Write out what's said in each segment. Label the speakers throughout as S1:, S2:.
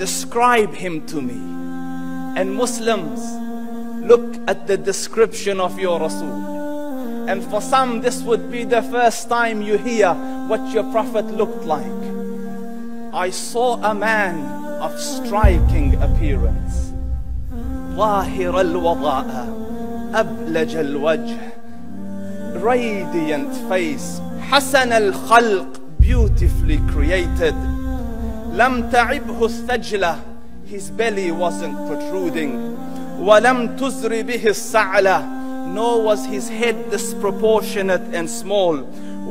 S1: describe him to me. And Muslims, look at the description of your Rasul. And for some, this would be the first time you hear what your Prophet looked like. I saw a man of striking appearance. ظاهر الوضاء أبلج الوجه, radiant face, حسن الخلق, beautifully created. لم تعبه الثجلة, his belly wasn't protruding. ولم تزر به السعلة, nor was his head disproportionate and small.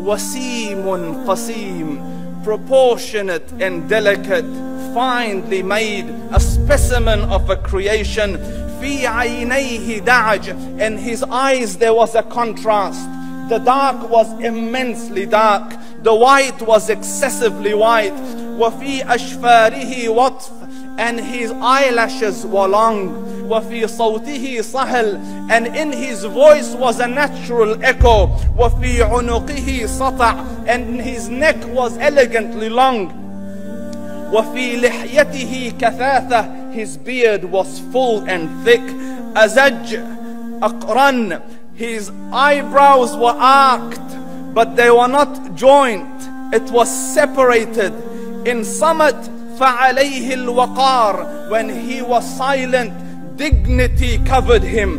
S1: وسيم قسيم, proportionate and delicate, finely made, a specimen of a creation. في عينيه دعج, in his eyes there was a contrast. The dark was immensely dark, the white was excessively white. وفي أشفاره وطف, and his eyelashes were long. وفي صوته صهل, and in his voice was a natural echo. وفي عنقه سطع, and his neck was elegantly long. وفي لحيته كثاثة, his beard was full and thick. أزج أقرن, his eyebrows were arched, but they were not joint, it was separated. In summit فعليه الوقار, when he was silent, dignity covered him.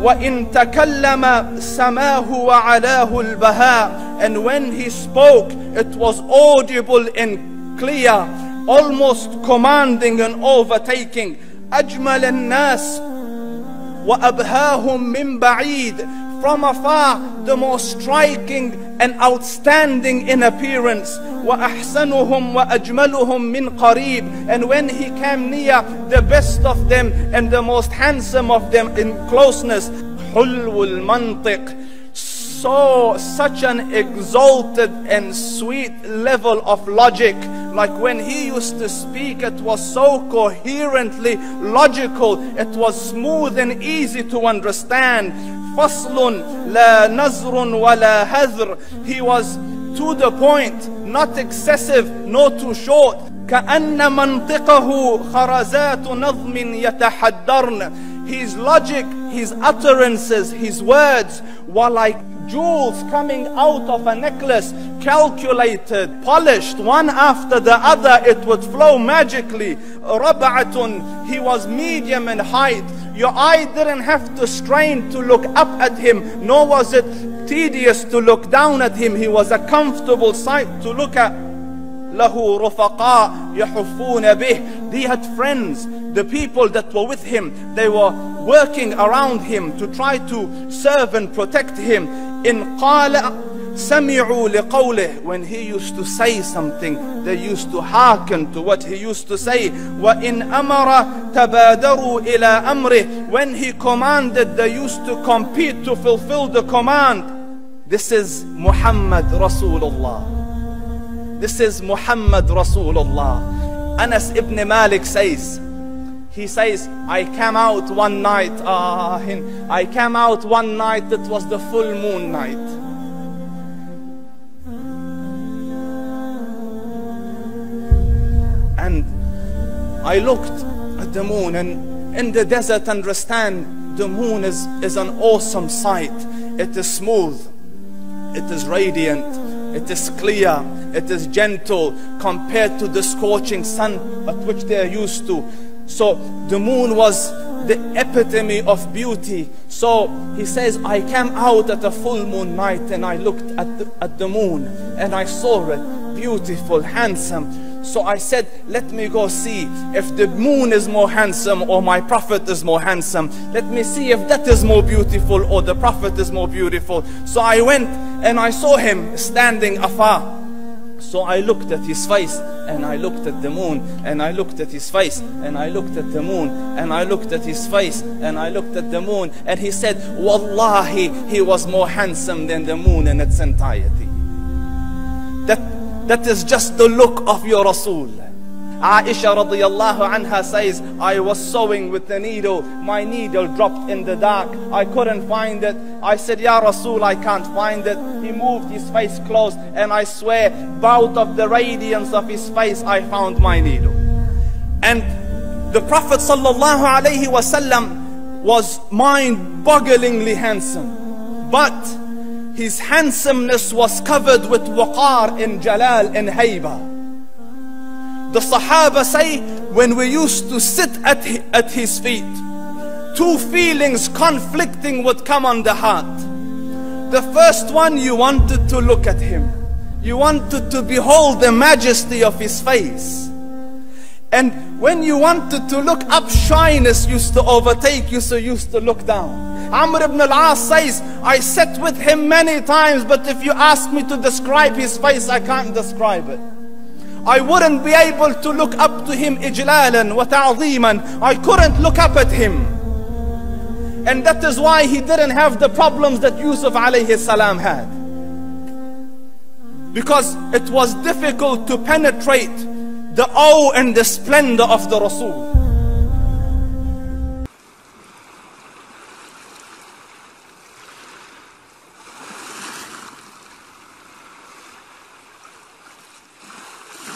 S1: وإن تكلم سماه وعلاه البهاء, and when he spoke it was audible and clear, almost commanding and overtaking. أجمل الناس وأبهاهم من بعيد, from afar the most striking and outstanding in appearance. وأحسنهم وأجملهم من قريب, and when he came near, the best of them and the most handsome of them in closeness. حلو المنطق, such an exalted and sweet level of logic. Like when he used to speak, it was so coherently logical, it was smooth and easy to understand. فصل لا نزر ولا هذر, he was to the point, not excessive nor too short. كأن منطقه خرزات نظم يتحدرن, his logic, his utterances, his words were like jewels coming out of a necklace, calculated, polished, one after the other, it would flow magically. ربعة, he was medium in height. Your eye didn't have to strain to look up at him, nor was it tedious to look down at him. He was a comfortable sight to look at. له رفقاء يحفون به, he had friends, the people that were with him, they were working around him to try to serve and protect him. إن قال سمعوا لقوله, when he used to say something, they used to hearken to what he used to say. وإن أمر تبادروا إلى أمره, when he commanded, they used to compete to fulfill the command. This is Muhammad Rasulullah. This is Muhammad Rasulullah. Anas ibn Malik says, he says, I came out one night, it was the full moon night. And I looked at the moon, and in the desert, understand, the moon is an awesome sight. It is smooth, it is radiant, it is clear, it is gentle compared to the scorching sun at which they are used to. So the moon was the epitome of beauty. So he says, I came out at a full moon night and I looked at the moon and I saw it beautiful, handsome. So I said, let me go see if the moon is more handsome or my Prophet is more handsome. Let me see if that is more beautiful or the Prophet is more beautiful. So I went and I saw him standing afar. So I looked at his face and I looked at the moon, and I looked at his face and I looked at the moon, and I looked at his face and I looked at the moon, and he said, Wallahi, he was more handsome than the moon in its entirety. That is just the look of your Rasul. Aisha radiyallahu anha says, I was sewing with the needle, my needle dropped in the dark, I couldn't find it. I said, Ya Rasul, I can't find it. He moved his face close, and I swear, out of the radiance of his face, I found my needle. And the Prophet sallallahu alaihi wasallam was mind-bogglingly handsome, but his handsomeness was covered with waqar and jalal and hayba. The Sahaba say, when we used to sit at his feet, two feelings conflicting would come on the heart. The first one, you wanted to look at him. You wanted to behold the majesty of his face. And when you wanted to look up, shyness used to overtake you, so you used to look down. Amr ibn al-As says, I sat with him many times, but if you ask me to describe his face, I can't describe it. I wouldn't be able to look up to him ijlalan wa ta'zeeman. I couldn't look up at him. And that is why he didn't have the problems that Yusuf alayhi salam had. Because it was difficult to penetrate the awe and the splendor of the Rasul.